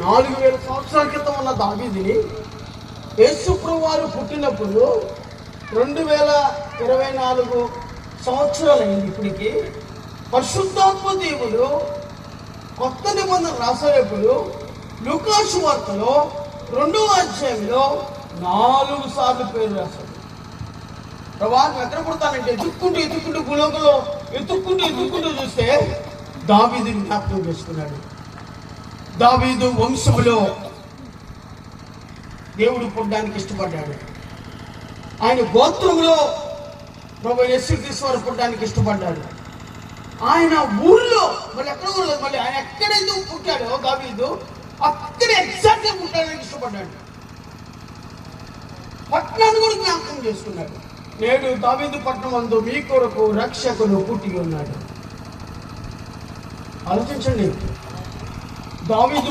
4000 సంవత్సరాల క్రితం ఉన్న దావీదుని యేసు ప్రభువు వారు పుట్టినప్పుడు 2024 సంవత్సరాలైంది. ఇప్పటికి పరిశుద్ధాత్మ దేవుడు కొత్త నిబంధన రాసేటప్పుడు లూకా సువార్తలో 2వ అధ్యాయంలో 4 సార్లు పేరు రాశాడు. ప్రభా ఎక్కడ పుడతానంటే ఎత్తుక్కుంటూ భూలోకంలో ఎత్తుక్కుంటూ చూస్తే దావీదుని జ్ఞాపకం చేసుకున్నాడు. దావీదు వంశములో దేవుడు పుట్టడానికి ఇష్టపడ్డాడు. ఆయన గోత్రంలో ప్రభు యేసుక్రీస్తు వారు పుట్టడానికి ఇష్టపడ్డాడు. ఆయన ఊళ్ళో మళ్ళీ ఆయన ఎక్కడైతే పుట్టాడో దావీదు అక్కడ ఎగ్జాక్ట్గా పుట్టడానికి ఇష్టపడ్డాడు. పట్టణాన్ని కూడా జ్ఞాపకం చేసుకున్నాడు. నేడు దావీదు పట్టణం అందు మీ కొరకు రక్షకుడు పుట్టి ఉన్నాడు. ఆలోచించండి. దావీదు